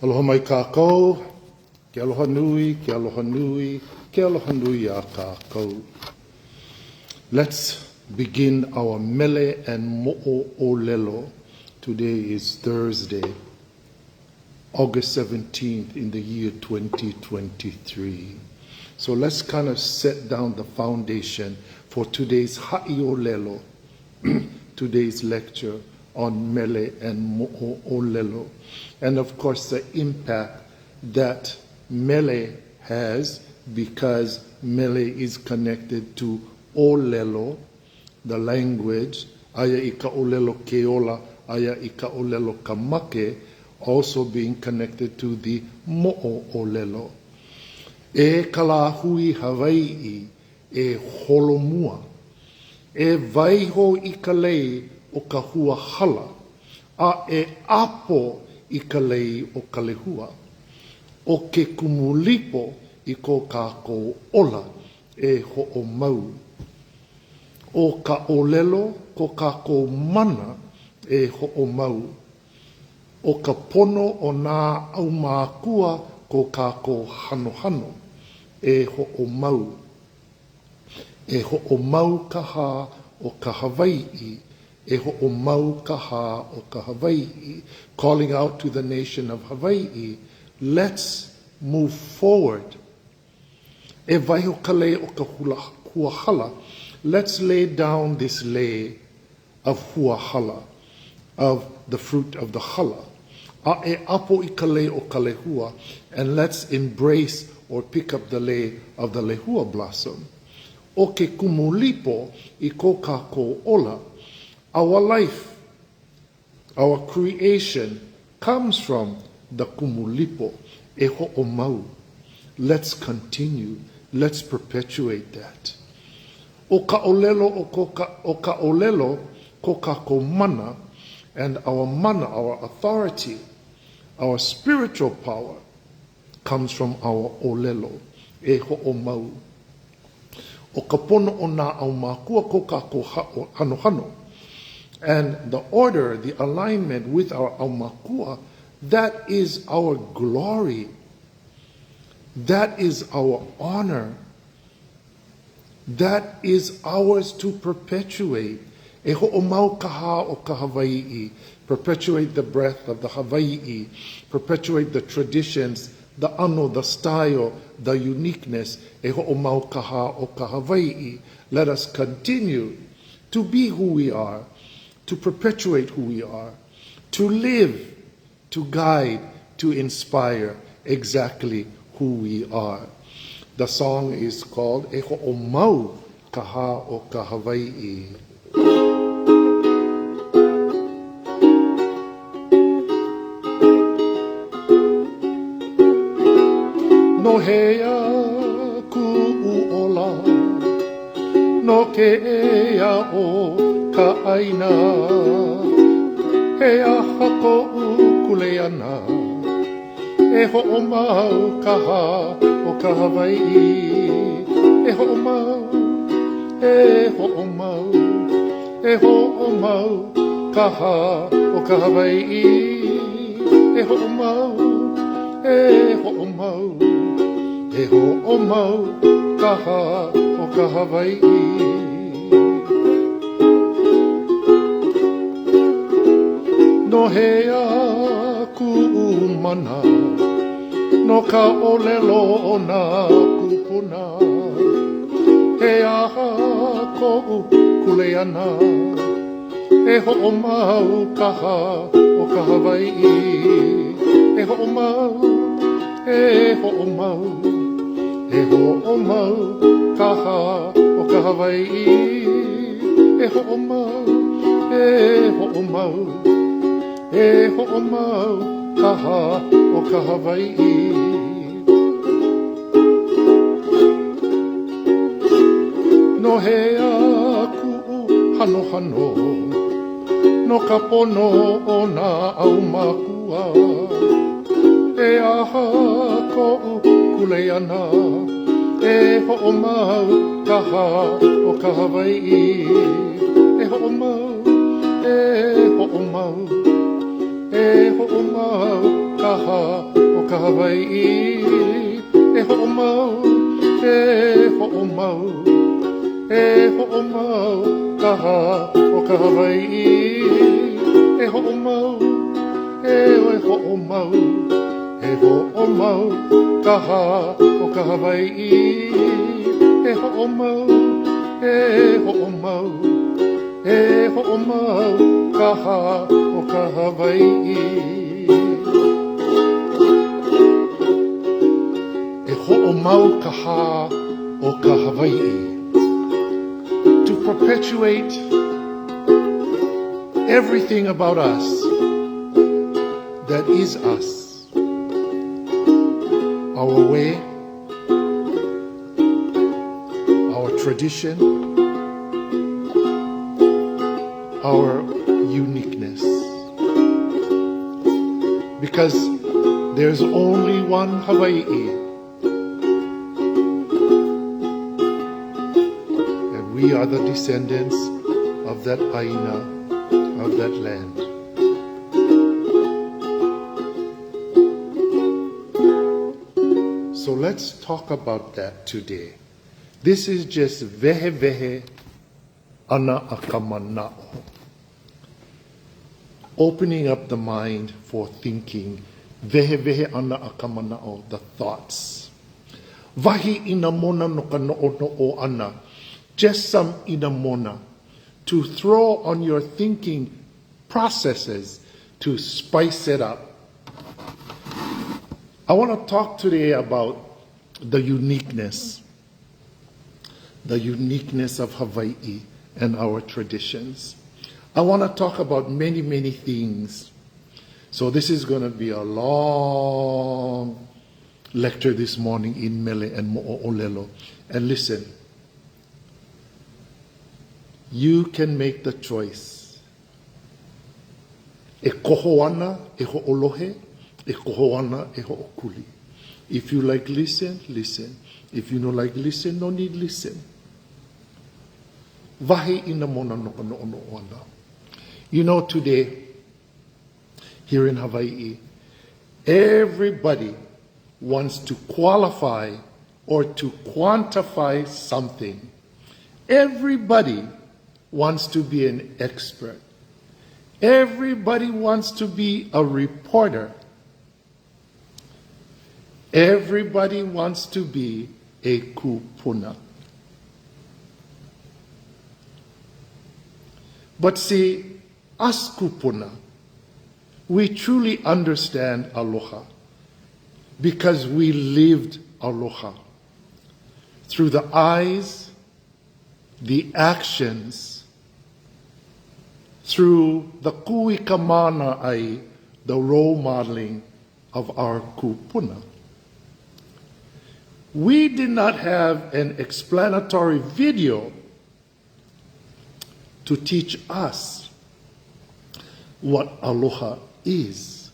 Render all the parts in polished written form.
Aloha mai kākou, ke aloha nui, ke aloha nui, ke aloha nui a kākou. Let's begin our mele and mo'o olelo. Today is Thursday, August 17th in the year 2023. So let's kind of set down the foundation for today's ha'i olelo, today's lecture on mele and mo'o olelo. And of course the impact that mele has, because mele is connected to olelo, the language, aya i ka olelo keola, aya i ka olelo kamake, also being connected to the mo'o olelo. E kalahui Hawaii e holomua, e vaiho i ka lei o ka hua hala, a e apo i ka lei o ka lehua. O ke kumulipo i ko kākou ola e ho'o mau. O ka olelo ko kākou mana e ho'o mau. O ka pono o nā ʻAumakua ko kākou hanohano e ho'o mau. E ho'o mau ka hā o ka Hawaii, e ho'o mau ka hā o ka Hawaii, calling out to the nation of Hawaii, let's move forward. E waiho ka lei o ka huahala, let's lay down this lei of huahala, of the fruit of the hala. A e apo i ka lei o ka lehua, and let's embrace or pick up the lei of the lehua blossom. O ke kumulipo i ko kākou ola, our life, our creation comes from the kumulipo, e ho'o mau. Let's continue. Let's perpetuate that. O ka olelo o ka olelo ko kākou mana, and our mana, our authority, our spiritual power comes from our olelo, e ho'o mau. O ka pono o nā ʻAumakua ko kākou hanohano. And the order, the alignment with our ʻAumakua, that is our glory. That is our honor. That is ours to perpetuate. E ho'o mau ka hā o ka Hawaii. Perpetuate the breath of the Hawaii. Perpetuate the traditions, the ano, the style, the uniqueness. E ho'o mau ka hā o ka Hawaii. Let us continue to be who we are, to perpetuate who we are, to live, to guide, to inspire exactly who we are. The song is called E Ho'o Mau Ka Hā o Ka Hawaii. No hea ku'uola, no ke ea o ka aina, he aha ko'u kuleana, e ho'o mau ka hā o ka Hawaii. E ho'o mau, e ho'o mau, e ho'o mau ka hā o ka Hawaii. E ho'o mau, e ho'o mau, e ho'o mau ka hā o ka Hawaii. No hea ku'umana, no ka olelo o nā kūpuna, he aha ko'u kuleana, e ho'o mau ka hā o ka Hawaii. E ho'o mau, e ho'o mau, e ho'o mau ka hā o ka Hawaii. E ho'o mau, e ho'o mau, e ho'o mau ka hā o ka Hawaii. No hea ku'u hanohano, no ka pono o nā ʻAumakua, e aha ko'u kuleana, e ho'o mau ka hā o ka Hawaii. E ho'o mau, e ho'o mau, e ho'o mau kaha o ka Hawaii. E ho'o mau, e ho'o mau, e ho'o mau kaha o ka Hawaii. E ho'o mau, e ho'o mau, e ho'o mau kaha o ka Hawaii. E ho'o mau, e ho'o mau, e ho'o mau kaha o ka Hawaii. E ho'o mau kaha o ka Hawaii. To perpetuate everything about us that is us, our way, our tradition, our uniqueness. Because there's only one Hawaii, and we are the descendants of that Aina, of that land. So let's talk about that today. This is just vehe vehe ana akamana'o. Opening up the mind for thinking. Vehe vehe ana akamana'o, the thoughts. Vahi ina mona no ka no'o ana. Just some ina mona to throw on your thinking processes to spice it up. I want to talk today about the uniqueness of Hawaii and our traditions. I want to talk about many, many things. So this is going to be a long lecture this morning in Mele and Mo'olelo. And listen, you can make the choice. E koho ana, e ho'olohe, e koho ana, e ho'okuli. If you like listen, listen. If you don't like listen, no need listen. Vahe ina mona no ana. You know, today, here in Hawaii, everybody wants to qualify or to quantify something. Everybody wants to be an expert. Everybody wants to be a reporter. Everybody wants to be a kūpono. But see, us kūpono, we truly understand aloha because we lived aloha through the eyes, the actions, through the kuikamana ai, the role modeling of our kūpono. We did not have an explanatory video to teach us what aloha is.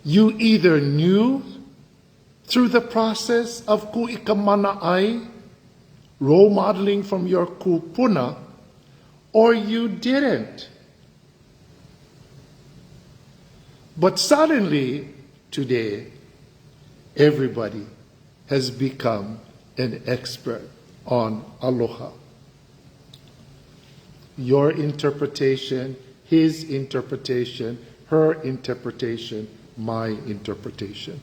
You either knew through the process of kuikamana ai, role modeling from your kūpono, or you didn't. But suddenly, today, everybody has become an expert on aloha. Your interpretation, his interpretation, her interpretation, my interpretation.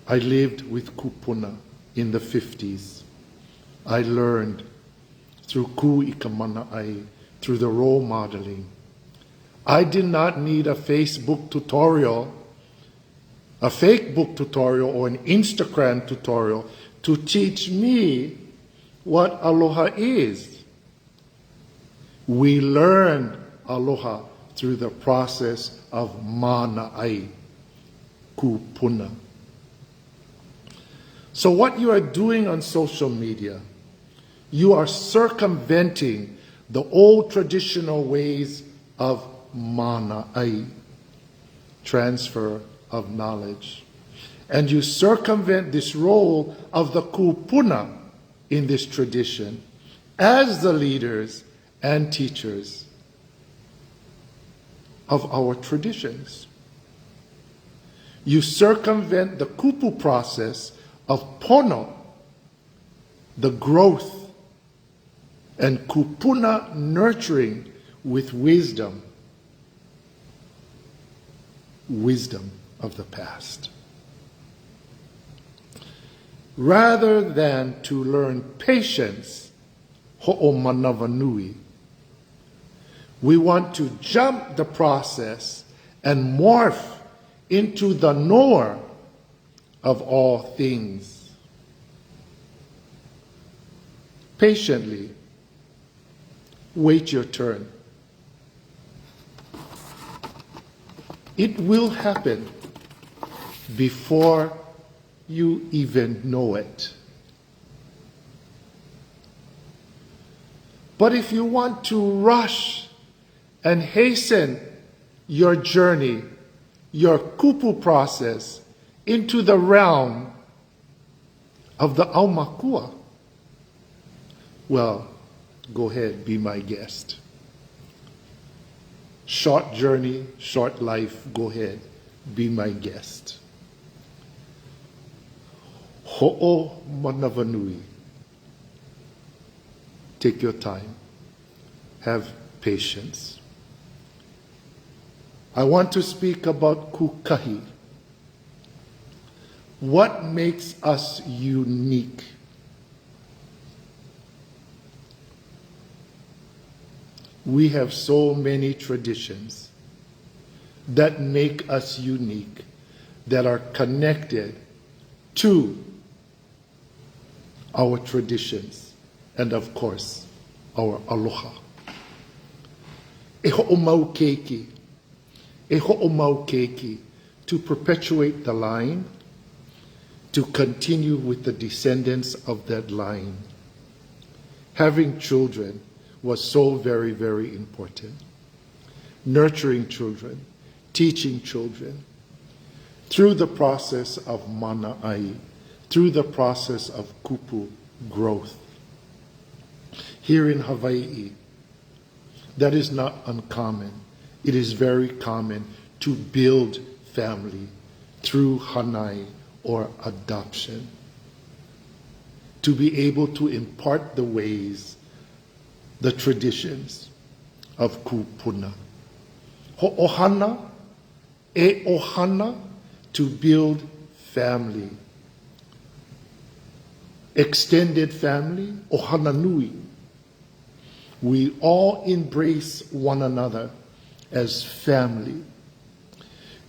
I lived with kūpono in the 50s. I learned through ku'ikamana ai, through the role modeling. I did not need a Facebook tutorial, a fake book tutorial, or an Instagram tutorial to teach me what aloha is. We learned aloha through the process of mana ai, kūpono. So what you are doing on social media, you are circumventing the old traditional ways of mana ai, transfer of knowledge. And you circumvent this role of the kūpono in this tradition as the leaders and teachers. of our traditions. You circumvent the kupu process of pono, the growth, and kupuna, nurturing with wisdom of the past. Rather than to learn patience, ho'omanavanui, we want to jump the process and morph into the knower of all things. Patiently, wait your turn. It will happen before you even know it. But if you want to rush and hasten your journey, your kupu process, into the realm of the ʻAumakua, well, go ahead, be my guest. Short journey, short life, go ahead, be my guest. Ho'o manavanui. Take your time. Have patience. I want to speak about Kūkahi. What makes us unique? We have so many traditions that make us unique, that are connected to our traditions, and of course, our aloha. E ho'omau keiki. E ho'omau keiki. To perpetuate the line, to continue with the descendants of that line. Having children was so very, very important. Nurturing children, teaching children, through the process of mana'ai, through the process of kupu growth. Here in Hawaii, that is not uncommon. It is very common to build family through hanai or adoption, to be able to impart the ways, the traditions of kupuna. Ho'ohana, e ohana, to build family. Extended family, ohana nui. We all embrace one another as family.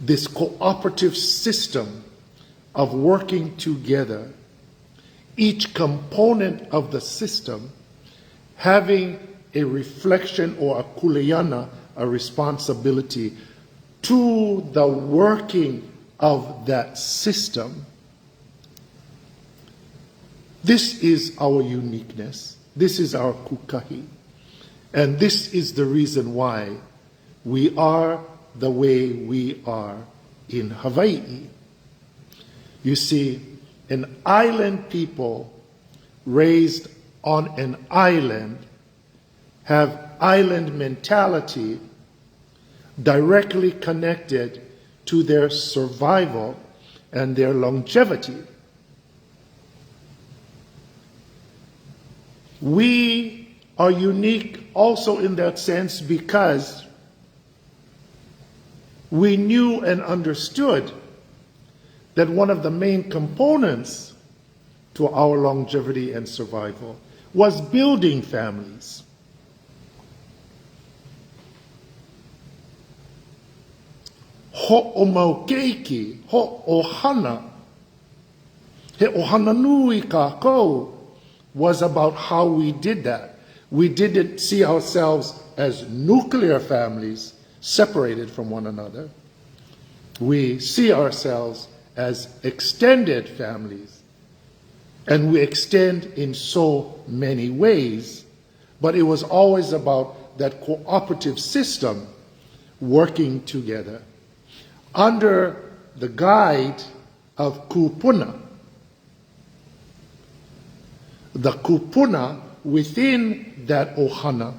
This cooperative system of working together, each component of the system having a reflection or a kuleana, a responsibility to the working of that system. This is our uniqueness. This is our Kūkahi. And this is the reason why we are the way we are in Hawaii. You see, an island people raised on an island have island mentality directly connected to their survival and their longevity. We are unique also in that sense because we knew and understood that one of the main components to our longevity and survival was building families. Ho'omaukeiki, ho'ohana, he ohana nui kākou, was about how we did that. We didn't see ourselves as nuclear families separated from one another. We see ourselves as extended families. And we extend in so many ways, but it was always about that cooperative system working together under the guide of Kūpono. The Kūpono within that ohana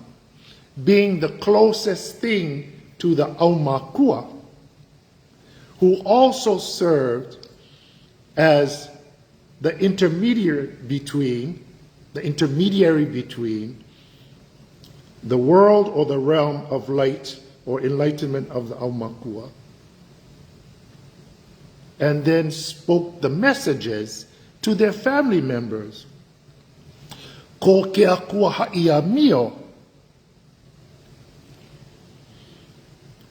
being the closest thing to the ʻAumakua, who also served as the intermediary between the world or the realm of light or enlightenment of the ʻAumakua, and then spoke the messages to their family members. Ko ke akua haʻia mio,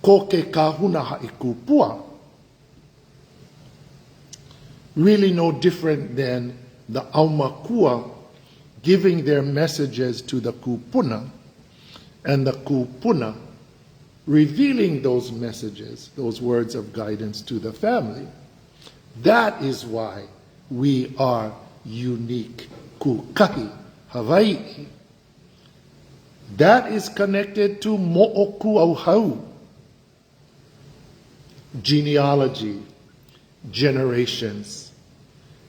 ko ke kahuna haʻi kūpua. Really no different than the ʻAumakua giving their messages to the Kūpuna, and the Kūpuna revealing those messages, those words of guidance to the family. That is why we are unique. Kūkahi, Hawaii. That is connected to mo'okuauhau, genealogy, generations.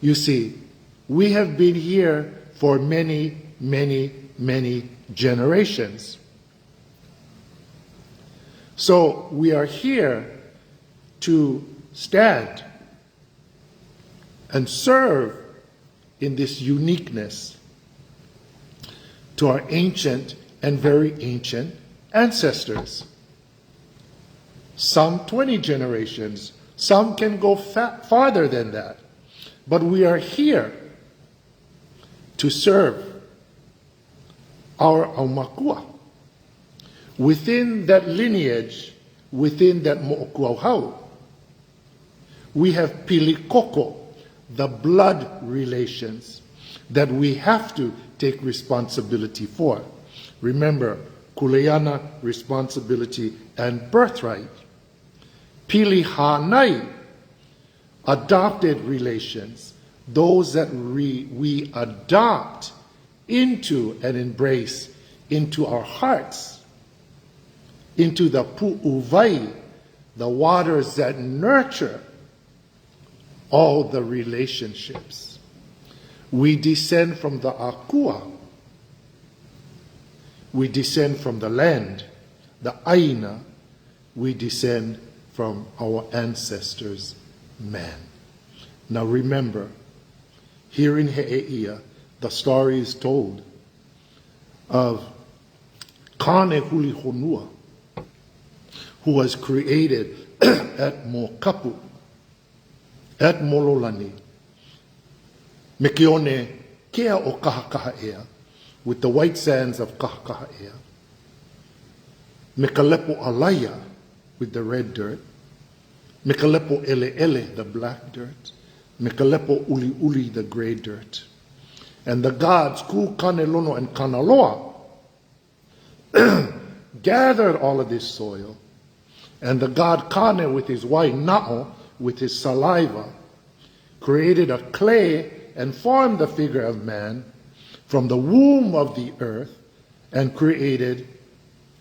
You see, we have been here for many, many, many generations. So we are here to stand and serve in this uniqueness to our ancient and very ancient ancestors. Some 20 generations, some can go farther than that. But we are here to serve our ʻAumakua. Within that lineage, within that mo'okuauhau, we have pilikoko, the blood relations that we have to take responsibility for. Remember, kuleana, responsibility and birthright. Pili hanai, adopted relations, those that we adopt into and embrace into our hearts, into the pu'uvai, the waters that nurture all the relationships. We descend from the akua. We descend from the land, the aina. We descend from our ancestors, man. Now remember, here in He'eia, the story is told of Kane Hulihonua, who was created at Mokapu, at Mololani, Mekione Kea o Kahakahaea, with the white sands of Kahakahaea, Mekalepo Alaya, with the red dirt, Mekalepo Ele Ele, the black dirt, Mekalepo Uli Uli, the gray dirt. And the gods, Ku, Kanelono, and Kanaloa, gathered all of this soil. And the god Kane, with his wine, Na'o, with his saliva, created a clay and formed the figure of man from the womb of the earth and created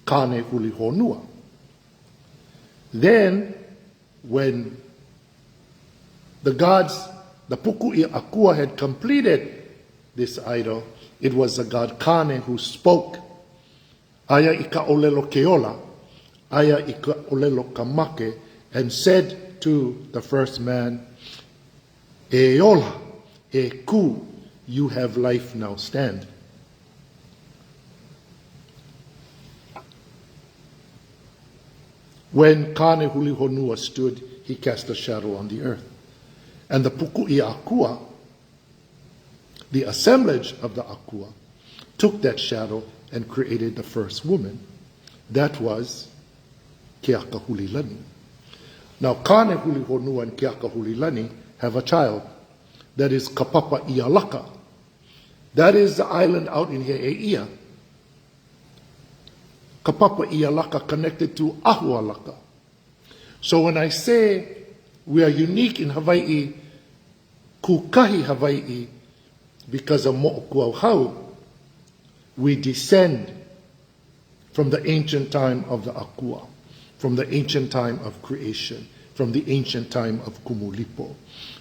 Kane Hulihonua. Then, when the gods, the Puku'i Akua, had completed this idol, it was the god Kane who spoke. Aya ika olelo keola, aya ika olelo kamake, and said to the first man, Eola, e ku, you have life, now stand. When Kane Hulihonua stood, he cast a shadow on the earth. And the Puku'i Akua, the assemblage of the Akua, took that shadow and created the first woman. That was Keaka Hulilani. Now, Kane Hulihonua and Keaka Hulilani have a child. That is Kapapa Ialaka. That is the island out in He'eia. Kapapa Ialaka connected to Ahualaka. So when I say we are unique in Hawaii, Kūkahi Hawaii, because of mo'okuauhau, we descend from the ancient time of the Akua, from the ancient time of creation, from the ancient time of Kumulipo.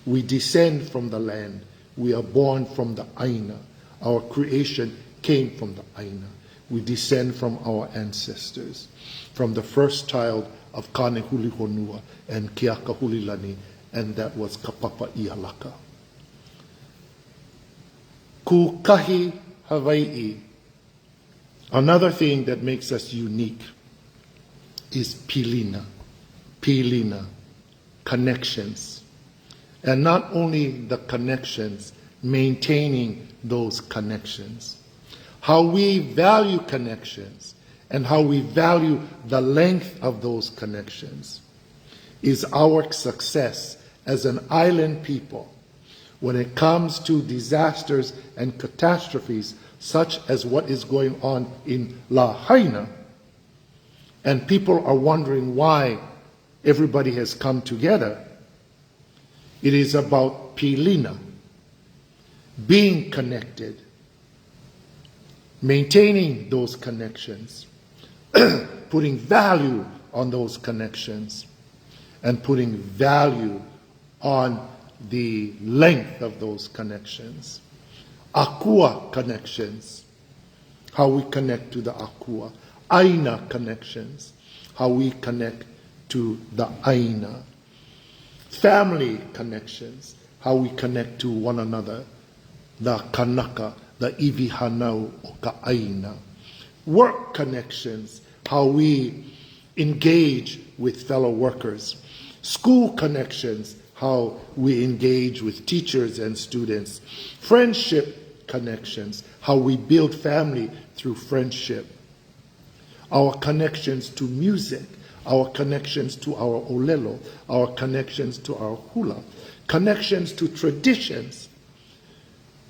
We descend from the land. We are born from the Aina. Our creation came from the Aina. We descend from our ancestors, from the first child of Kanehuli Honua and Keakahulilani, and that was Kapapa Ialaka. Kūkahi, Hawaii. Another thing that makes us unique is pilina, connections. And not only the connections, maintaining those connections. How we value connections and how we value the length of those connections is our success as an island people when it comes to disasters and catastrophes such as what is going on in Lahaina, and people are wondering why everybody has come together. It is about pilina, being connected, maintaining those connections, putting value on those connections, and putting value on the length of those connections. Akua connections, how we connect to the Akua. Aina connections, how we connect to the Aina. Family connections, how we connect to one another. The Kanaka, the Ivihanau o ka Aina. Work connections, how we engage with fellow workers. School connections, how we engage with teachers and students. Friendship connections, how we build family through friendship. Our connections to music, our connections to our olelo, our connections to our hula, connections to traditions,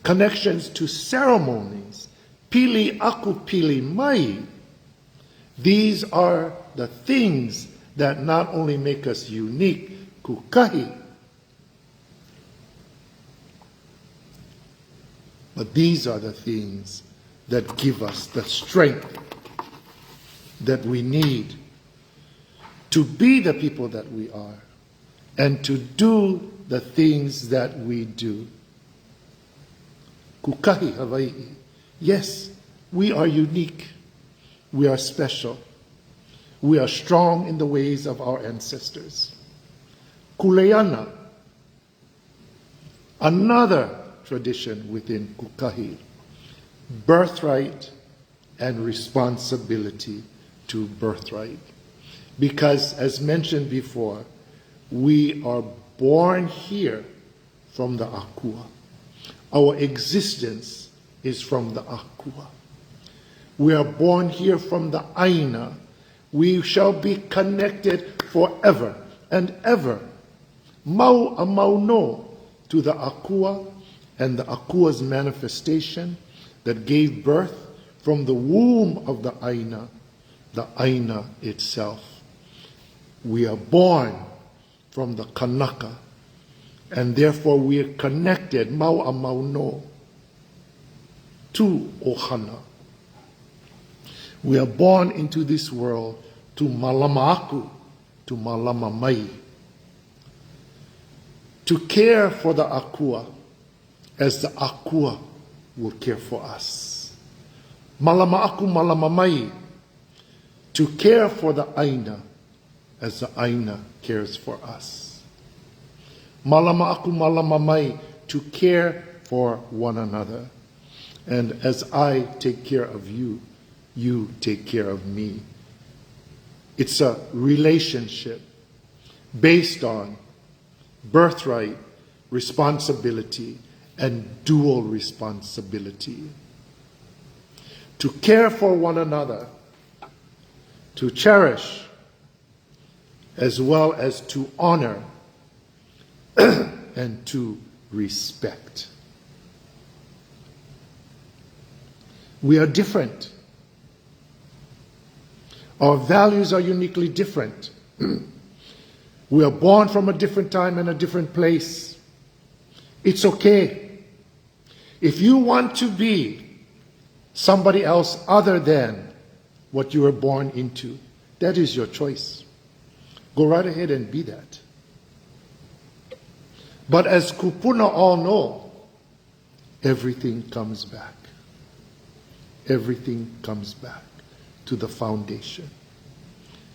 connections to ceremonies, pili aku pili mai. These are the things that not only make us unique, Kūkahi, but these are the things that give us the strength that we need to be the people that we are and to do the things that we do. Kūkahi, Hawaii. Yes, we are unique. We are special. We are strong in the ways of our ancestors. Kuleana, another tradition within Kūkahi, birthright and responsibility to birthright. Because, as mentioned before, we are born here from the Akua. Our existence is from the Akua. We are born here from the Aina. We shall be connected forever and ever, mau a mau no, to the Akua and the Akua's manifestation that gave birth from the womb of the Aina itself. We are born from the Kanaka, and therefore we are connected, mau a mau no, to Ohana. We are born into this world to malama aku, to malama mai, to care for the Akua as the Akua will care for us. Malama aku, malama mai, to care for the Aina as the Aina cares for us. Malama aku, malama mai, to care for one another. And as I take care of you, you take care of me. It's a relationship based on birthright, responsibility, and dual responsibility. To care for one another, to cherish, as well as to honor and to respect. We are different. Our values are uniquely different. We are born from a different time and a different place. It's okay. If you want to be somebody else other than what you were born into, that is your choice. Go right ahead and be that. But as Kūpono all know, everything comes back. everything comes back to the foundation.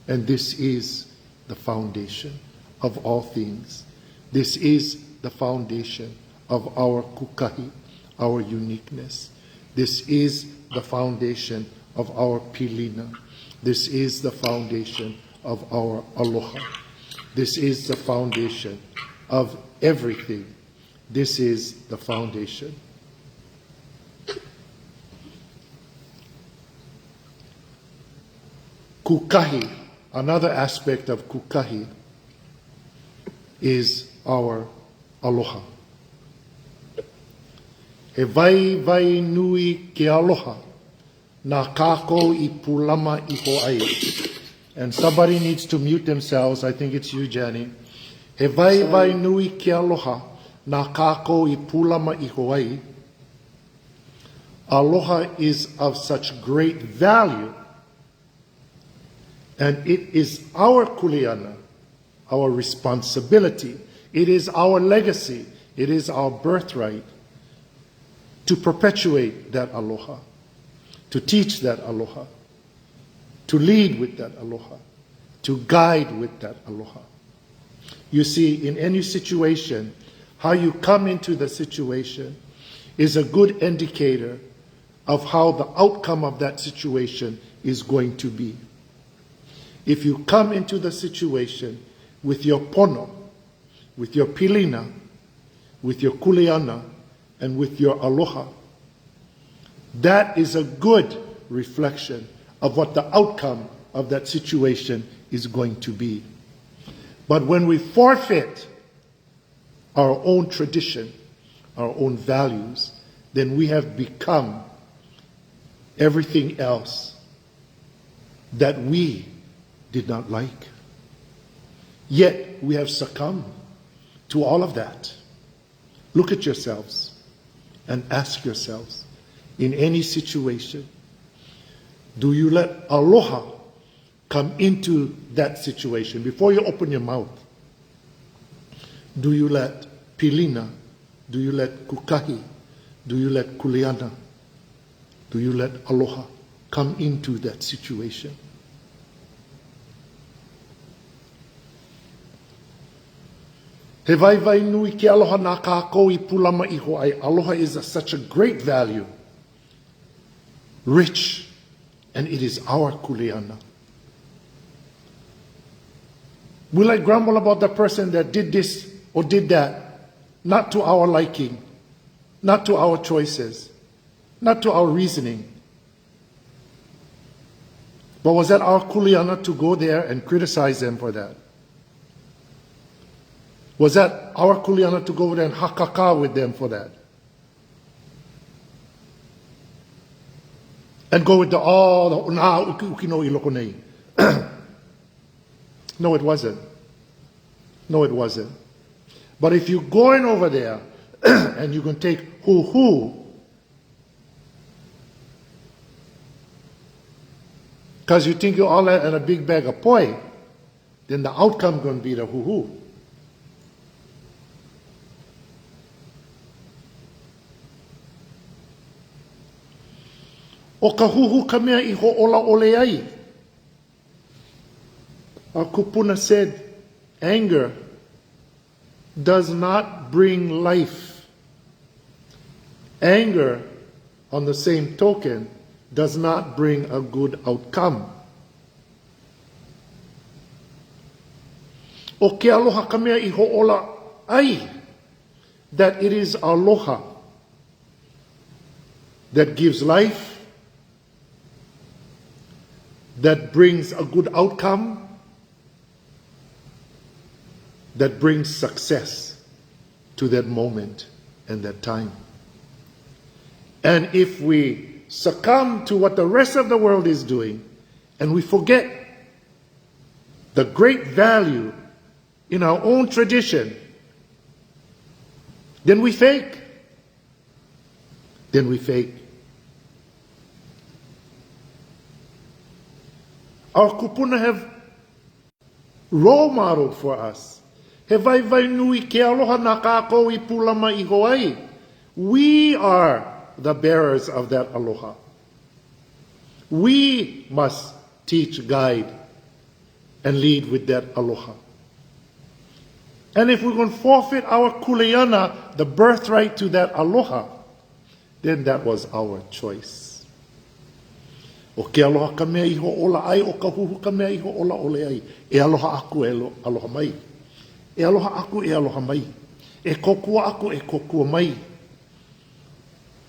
And this is the foundation of all things. This is the foundation of our Kūkahi, our uniqueness. This is the foundation of our pilina. This is the foundation of our aloha. This is the foundation of everything. This is the foundation. Kūkahi, another aspect of Kūkahi, is our aloha. He vai nui ke aloha, nā kākou I pulama I ho ai. And somebody needs to mute themselves. I think it's you, Jenny. He vai nui ke aloha, nā kākou I pulama I ho ai. Aloha is of such great value, and it is our kuleana, our responsibility. It is our legacy. It is our birthright to perpetuate that aloha, to teach that aloha, to lead with that aloha, to guide with that aloha. You see, in any situation, how you come into the situation is a good indicator of how the outcome of that situation is going to be. If you come into the situation with your pono, with your pilina, with your kuleana, and with your aloha, that is a good reflection of what the outcome of that situation is going to be. But when we forfeit our own tradition, our own values, then we have become everything else that we did not like. Yet we have succumbed to all of that. Look at yourselves and ask yourselves, in any situation, do you let aloha come into that situation? Before you open your mouth, do you let pilina, do you let Kūkahi, do you let kuleana, do you let aloha come into that situation? He vai nui ke aloha nā kākou I pulama I ho ai. Aloha is such a great value, rich, and it is our kuleana. Will I grumble about the person that did this or did that? Not to our liking, not to our choices, not to our reasoning. But was that our kuleana to go there and criticize them for that? Was that our kuleana to go over there and hakaka with them for that? And go with the ukino I loko nei. No, it wasn't. No, it wasn't. But if you're going over there and you can take hoo-hoo, because you think you're all that in a big bag of poi, then the outcome going to be the hoo-hoo. O ka huhu ka mea I ho ola ole ai. Our kupuna said, anger does not bring life. Anger, on the same token, does not bring a good outcome. O ke aloha ka mea I ho ola ai. That it is aloha that gives life, that brings a good outcome, that brings success to that moment and that time. And if we succumb to what the rest of the world is doing, and we forget the great value in our own tradition, then we fake. Then we fake. Our kupuna have role modeled for us. He vai nui ke aloha nā kākou I pulama I ho ai. We are the bearers of that aloha. We must teach, guide, and lead with that aloha. And if we're going to forfeit our kuleana, the birthright to that aloha, then that was our choice. O ke aloha ka mea iho ola ai, o ka huhu ka mea iho ola ole ai. E aloha aku e aloha mai. E aloha aku e aloha mai. E kokua aku e kokua mai.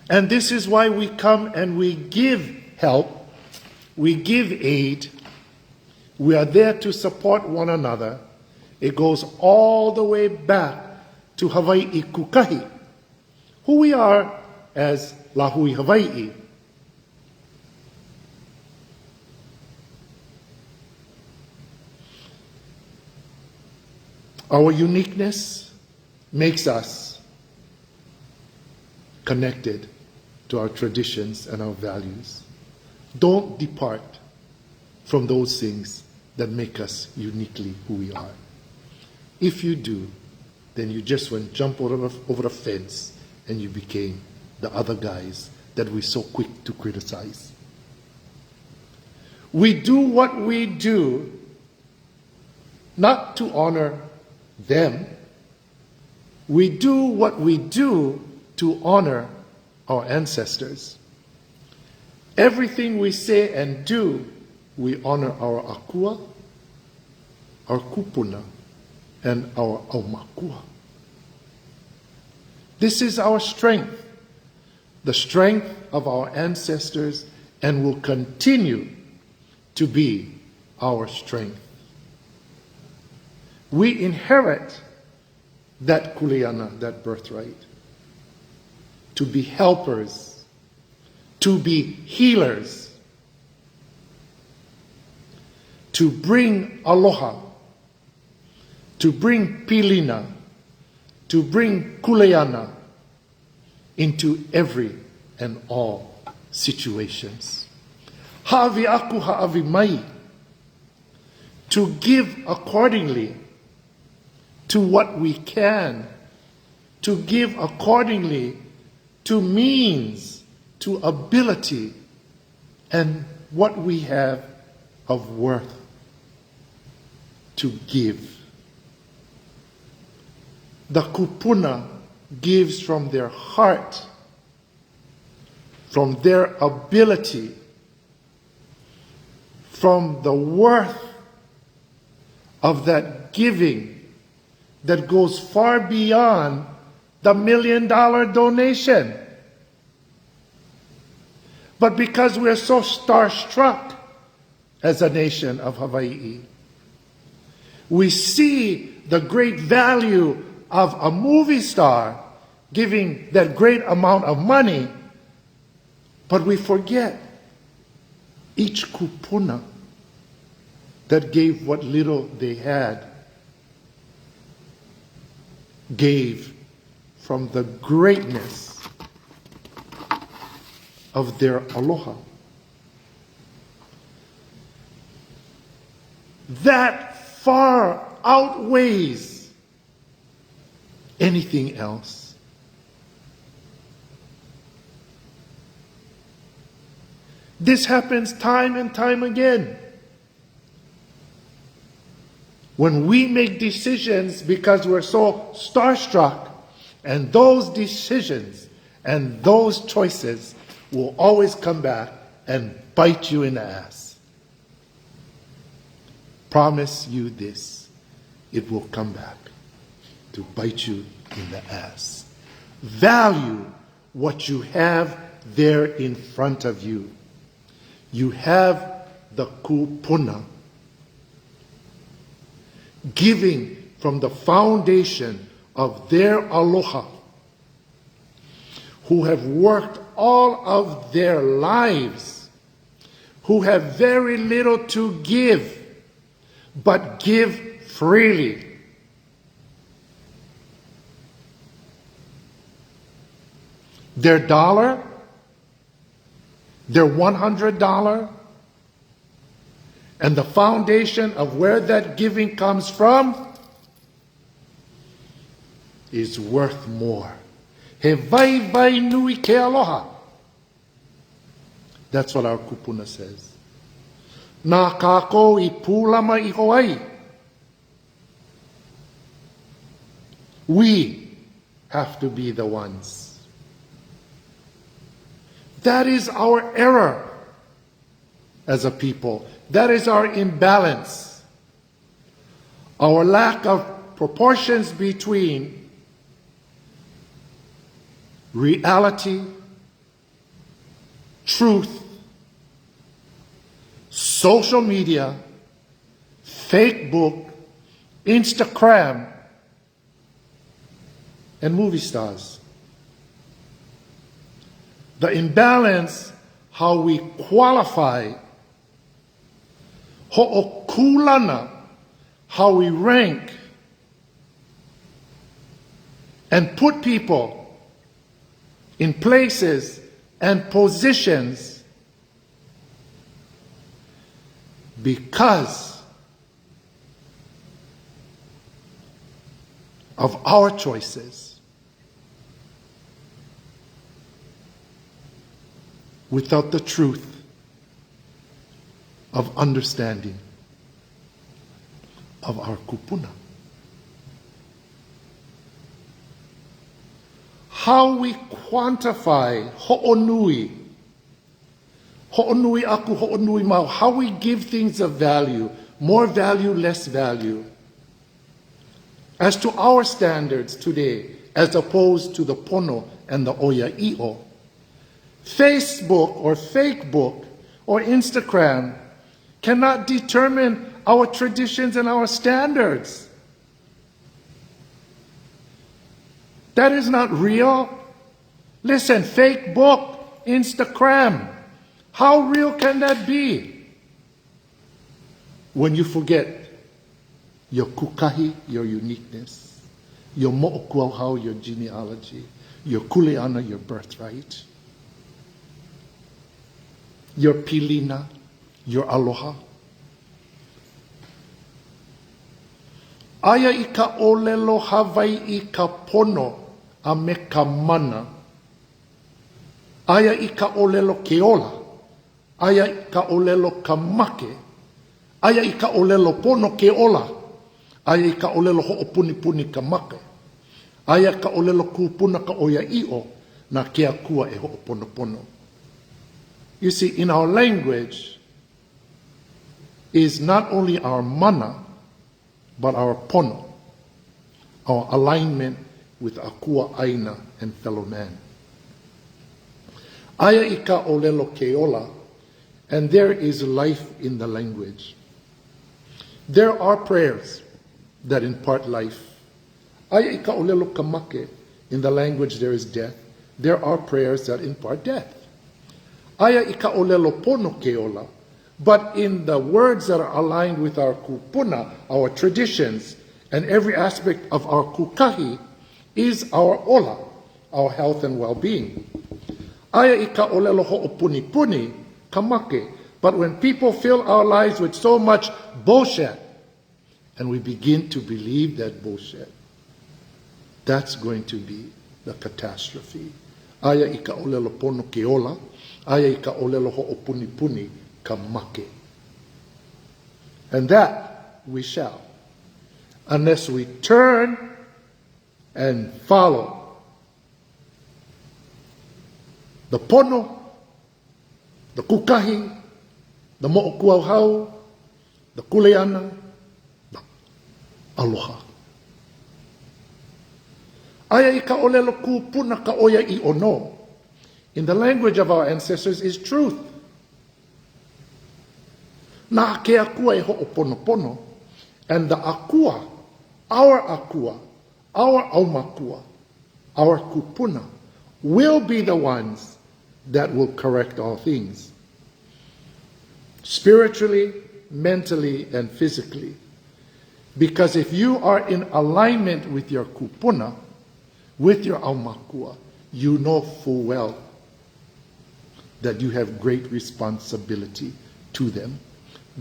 And this is why we come and we give help, we give aid, we are there to support one another. It goes all the way back to Hawaii Kūkahi, who we are as Lahui Hawaii. Our uniqueness makes us connected to our traditions and our values. Don't depart from those things that make us uniquely who we are. If you do, then you just went jump over a fence and you became the other guys that we're so quick to criticize. We do what we do not to honor them. We do what we do to honor our ancestors. Everything we say and do, we honor our akua, our Kūpono, and our ʻAumakua. This is our strength, the strength of our ancestors, and will continue to be our strength. We inherit that kuleana, that birthright, to be helpers, to be healers, to bring aloha, to bring pilina, to bring kuleana into every and all situations. Ha'awi aku ha'awi mai, to give accordingly to what we can, to give accordingly to means, to ability, and what we have of worth to give. The kupuna gives from their heart, from their ability, from the worth of that giving that goes far beyond the $1 million donation. But because we're so starstruck as a nation of Hawaii, we see the great value of a movie star giving that great amount of money, but we forget each kupuna that gave what little they had, gave from the greatness of their aloha. That far outweighs anything else. This happens time and time again. When we make decisions because we're so starstruck, and those decisions and those choices will always come back and bite you in the ass. Promise you this, it will come back to bite you in the ass. Value what you have there in front of you. You have the Kūpono, giving from the foundation of their aloha, who have worked all of their lives, who have very little to give, but give freely. Their dollar, their $100, and the foundation of where that giving comes from is worth more. He vai vai nui ke aloha. That's what our kupuna says. Nā kākou I pūlama I Hawaii. We have to be the ones. That is our error as a people. That is our imbalance. Our lack of proportions between reality, truth, social media, Facebook, Instagram, and movie stars. The imbalance, how we qualify, ho'okulana, how we rank and put people in places and positions because of our choices, without the truth of understanding of our kupuna. How we quantify ho'onui, ho'onui aku, ho'onui mau, how we give things a value, more value, less value, as to our standards today, as opposed to the pono and the oia'i'o. Facebook or Fakebook or Instagram cannot determine our traditions and our standards. That is not real. Listen, Facebook, Instagram, how real can that be? When you forget your Kūkahi, your uniqueness, your mo'okuauhau, your genealogy, your kuleana, your birthright, your pilina, your aloha. Aya I ka olelo Hawaii I ka pono a me ka mana. Aya I ka olelo ke ola. Aya I ka olelo ka make. Aya I ka olelo pono ke ola. Aya I ka olelo ho'opuni ka make. Aya ka olelo kūpuna ka oia'i'o na ke akua e ho'oponopono. You see, in our language is not only our mana, but our pono, our alignment with akua aina and fellow man. Aya I ka olelo ke ola, and there is life in the language. There are prayers that impart life. Aya I ka olelo ka make, in the language there is death. There are prayers that impart death. Aya I ka olelo pono ke ola, but in the words that are aligned with our kupuna, our traditions, and every aspect of our kūkahi is our ola, our health and well-being. Aya I ka olelo ho'opuni ka make, but when people fill our lives with so much bullshit, and we begin to believe that bullshit, that's going to be the catastrophe. Aya I ka olelo pono ke ola, aya I ka olelo ho'opuni ka make. And that we shall, unless we turn and follow the pono, the kūkahi, the mo'okuauhau, the kuleana, the aloha. Aya I ka olelo kūpuna ka oia'i'o no. In the language of our ancestors is truth. Nā ke akua e ho'oponopono, and the akua, our ʻAumakua, our kupuna, will be the ones that will correct all things. Spiritually, mentally, and physically. Because if you are in alignment with your kupuna, with your ʻAumakua, you know full well that you have great responsibility to them.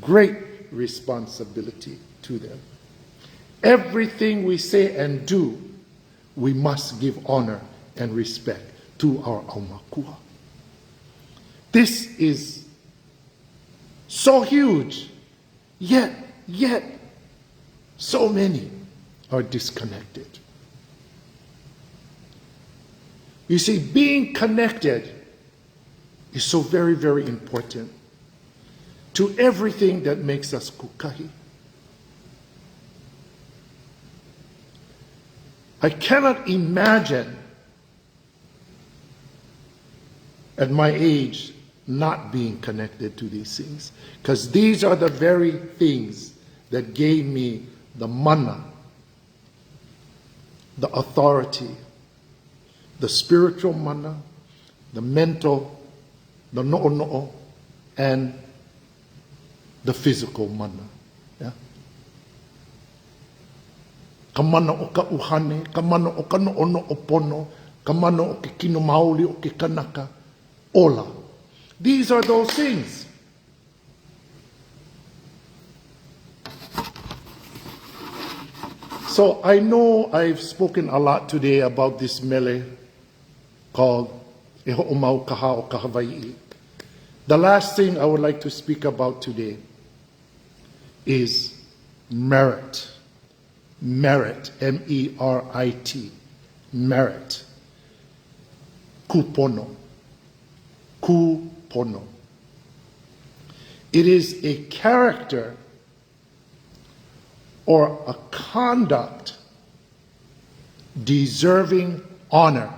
Great responsibility to them. Everything we say and do, we must give honor and respect to our ʻAumakua. This is so huge, yet so many are disconnected. You see, being connected is so very, very important to everything that makes us Kūkahi. I cannot imagine at my age not being connected to these things, because these are the very things that gave me the mana, the authority, the spiritual mana, the mental, the no'o, and the physical mana. Yeah? Ka mana o ka uhane, ka mana o ka no'ono o pono, ka mana o ke kino maoli o ke kanaka, ola. These are those things. So I know I've spoken a lot today about this mele called e ho'omaukaha o ka Hawaii. The last thing I would like to speak about today is merit. Merit, M-E-R-I-T, merit. Kūpono. Kūpono. It is a character or a conduct deserving honor.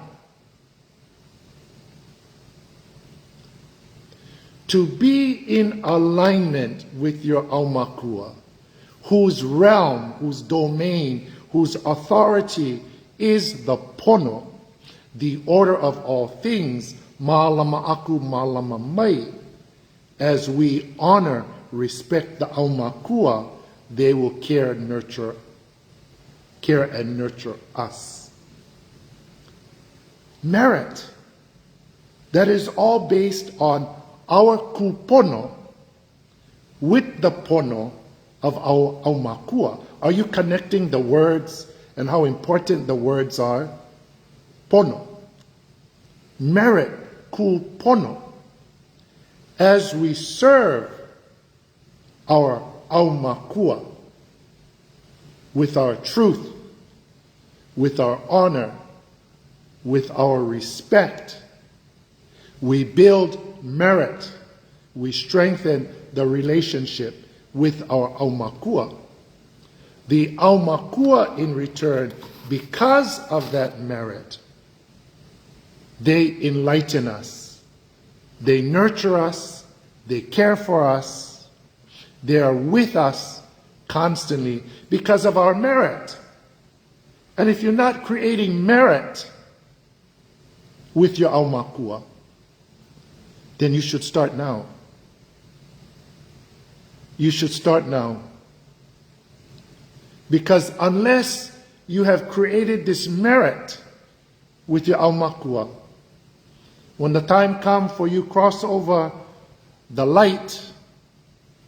To be in alignment with your ʻAumakua, whose realm, whose domain, whose authority is the pono, the order of all things, mālama aku, mālama mai. As we honor, respect the ʻAumakua, they will care and nurture us. Merit, that is all based on our kūpono with the pono of our ʻAumakua. Are you connecting the words and how important the words are? Pono. Merit, kūpono. As we serve our ʻAumakua with our truth, with our honor, with our respect, we build merit, we strengthen the relationship with our ʻAumakua. The ʻAumakua in return, because of that merit, they enlighten us, they nurture us, they care for us, they are with us constantly because of our merit. And if you're not creating merit with your ʻAumakua, then you should start now. You should start now. Because unless you have created this merit with your ʻAumakua, when the time comes for you cross over the light,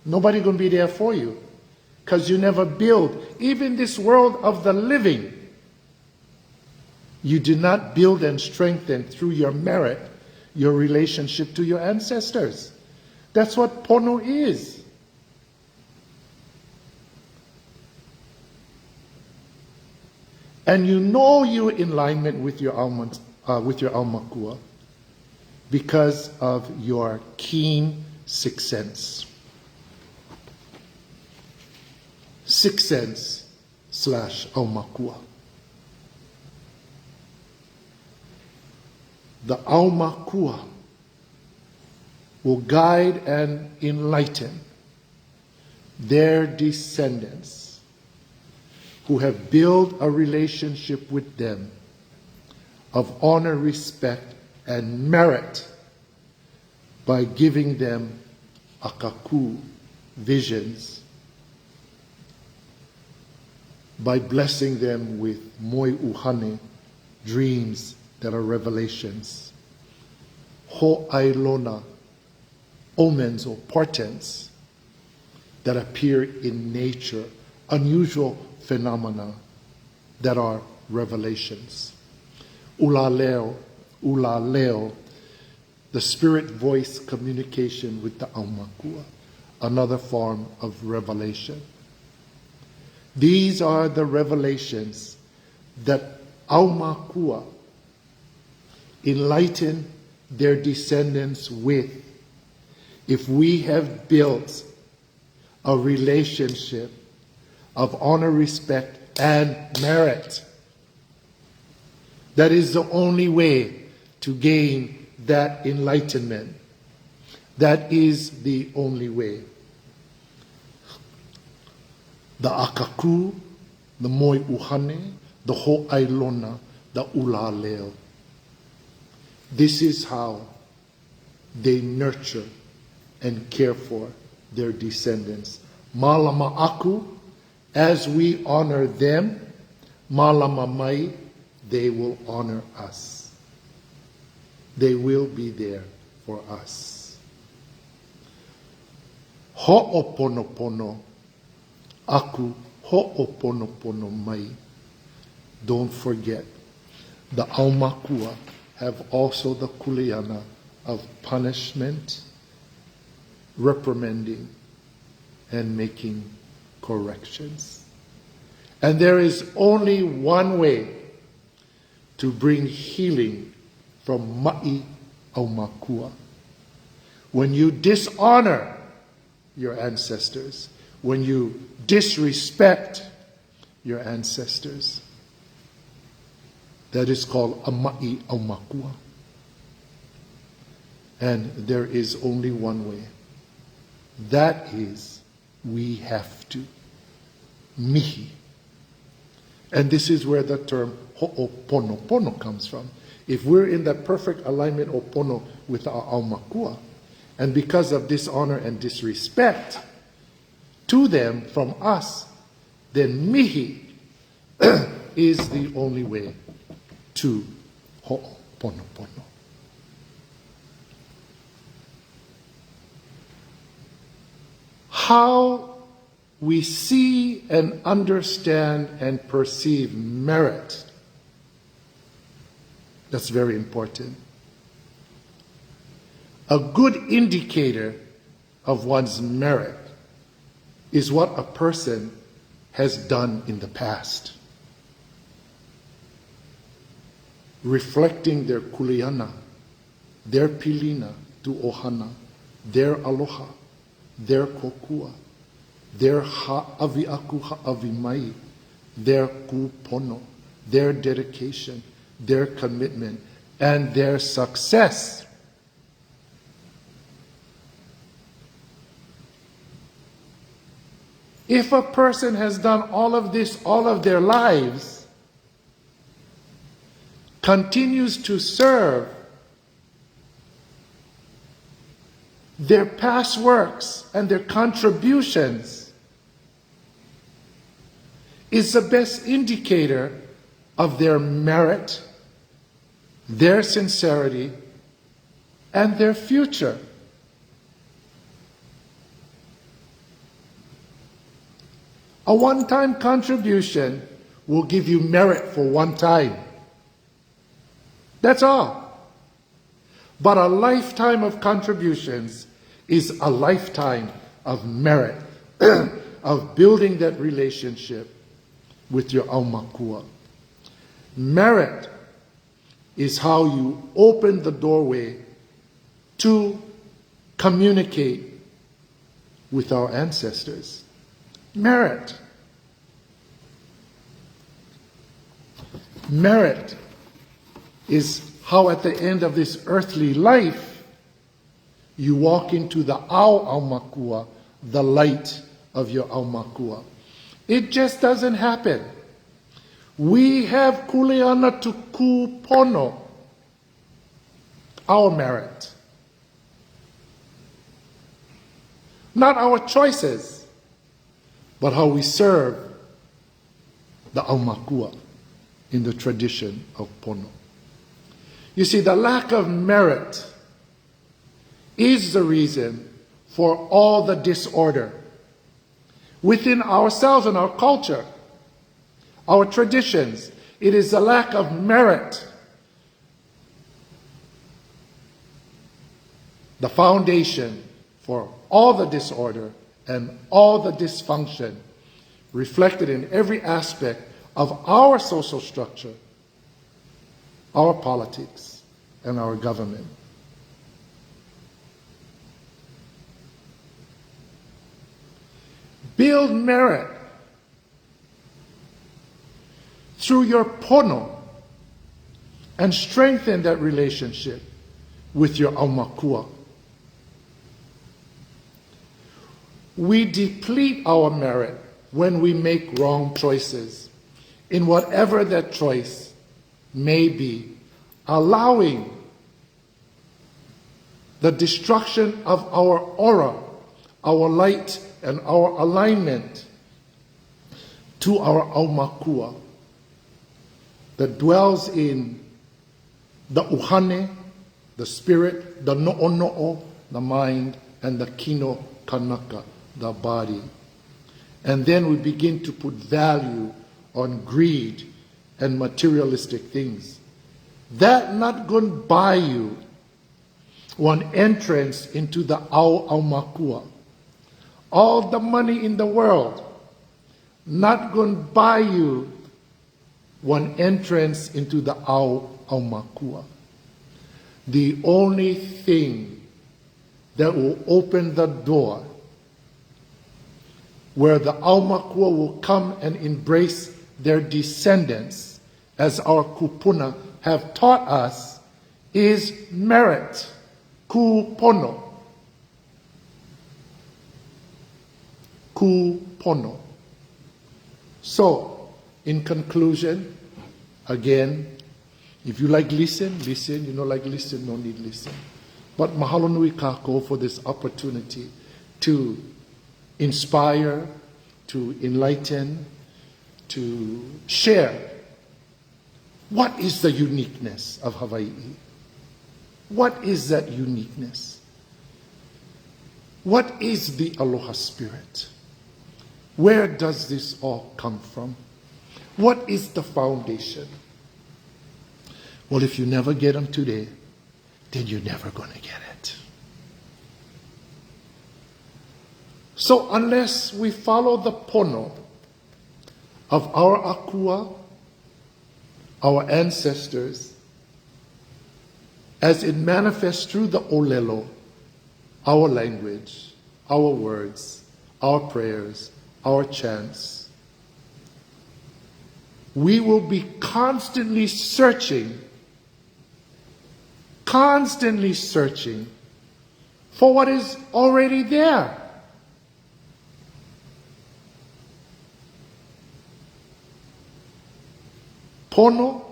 nobody's going to be there for you. Because you never build. Even this world of the living, you do not build and strengthen through your merit your relationship to your ancestors. That's what pono is. And you know you're in alignment with your ʻAumakua because of your keen sixth sense. Sixth sense / ʻAumakua. The ʻAumakua will guide and enlighten their descendants who have built a relationship with them of honor, respect, and merit by giving them akaku, visions, by blessing them with moi uhane, dreams that are revelations, ho'ailona, omens or portents that appear in nature, unusual phenomena that are revelations. Ula leo, the spirit voice communication with the ʻAumakua, another form of revelation. These are the revelations that ʻAumakua enlighten their descendants with. If we have built a relationship of honor, respect, and merit, that is the only way to gain that enlightenment. That is the only way. The akaku, the moi uhane, the ho'ailona, the ulaleo. This is how they nurture and care for their descendants. Malama aku, as we honor them, malama mai, they will honor us. They will be there for us. Ho'oponopono, aku ho'oponopono mai. Don't forget, the ʻAumakua have also the kuleana of punishment, reprimanding, and making corrections. And there is only one way to bring healing from ma'i ʻAumakua. When you dishonor your ancestors, when you disrespect your ancestors, that is called a ma'i ʻAumakua. And there is only one way. That is, we have to. Mihi. And this is where the term ho'oponopono comes from. If we're in that perfect alignment opono with our ʻAumakua, and because of dishonor and disrespect to them from us, then mihi is the only way to ho'oponopono. How we see and understand and perceive merit, that's very important. A good indicator of one's merit is what a person has done in the past. Reflecting their kuleana, their pilina to ohana, their aloha, their kokua, their ha'avi aku ha'avi mai, their kūpono, their dedication, their commitment, and their success. If a person has done all of this all of their lives, continues to serve, their past works and their contributions is the best indicator of their merit, their sincerity, and their future. A one-time contribution will give you merit for one time. That's all. But a lifetime of contributions is a lifetime of merit, of building that relationship with your ʻAumakua. Merit is how you open the doorway to communicate with our ancestors. Merit. Merit is how at the end of this earthly life, you walk into the ʻAumakua, the light of your ʻAumakua. It just doesn't happen. We have kuleana to Kūpono, our merit. Not our choices, but how we serve the ʻAumakua in the tradition of Pono. You see, the lack of merit is the reason for all the disorder within ourselves and our culture, our traditions. It is the lack of merit the foundation for all the disorder and all the dysfunction reflected in every aspect of our social structure, our politics, and our government. Build merit through your pono and strengthen that relationship with your ʻAumakua. We deplete our merit when we make wrong choices, in whatever that choice may be, allowing the destruction of our aura, our light, and our alignment to our ʻAumakua that dwells in the uhane, the spirit, the no'ono'o, the mind, and the kino kanaka, the body. And then we begin to put value on greed and materialistic things. That not going to buy you one entrance into the ʻAumakua. All the money in the world not going to buy you one entrance into the ʻAumakua. The only thing that will open the door where the ʻAumakua will come and embrace their descendants, as our kupuna have taught us, is merit, kūpono. Kūpono. So, in conclusion, again, if you like listen, listen. You don't like listen, no need listen. But mahalo nui kākou for this opportunity to inspire, to enlighten, to share what is the uniqueness of Hawaii. What is that uniqueness? What is the Aloha Spirit? Where does this all come from? What is the foundation? Well, if you never get them today, then you're never going to get it. So unless we follow the pono of our akua, our ancestors, as it manifests through the olelo, our language, our words, our prayers, our chants, we will be constantly searching for what is already there. Pono,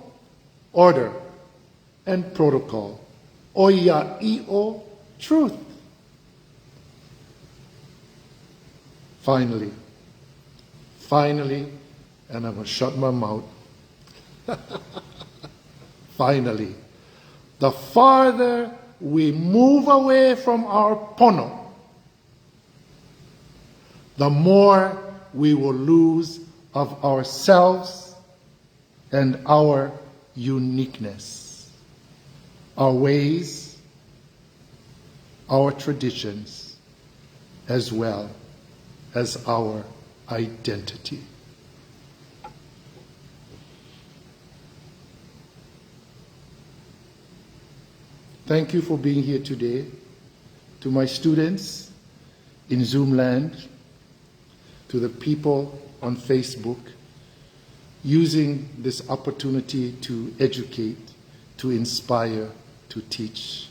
order, and protocol. Oia'io, truth. Finally, and I'm going to shut my mouth. Finally, the farther we move away from our pono, the more we will lose of ourselves and our uniqueness, our ways, our traditions, as well as our identity. Thank you for being here today. To my students in Zoom land, to the people on Facebook, using this opportunity to educate, to inspire, to teach.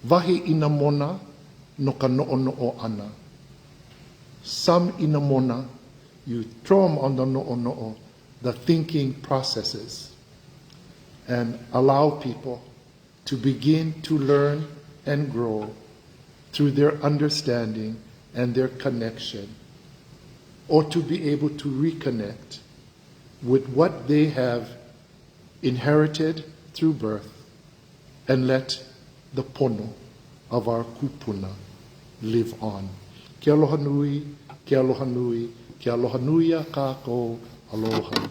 Wahi ina mona no ka no'ono'o ana. Some ina mona, you throw them on the no'ono'o, the thinking processes, and allow people to begin to learn and grow through their understanding and their connection, or to be able to reconnect with what they have inherited through birth, and let the pono of our kupuna live on. Ke aloha nui, ke aloha nui, ke aloha nui a kākou, aloha.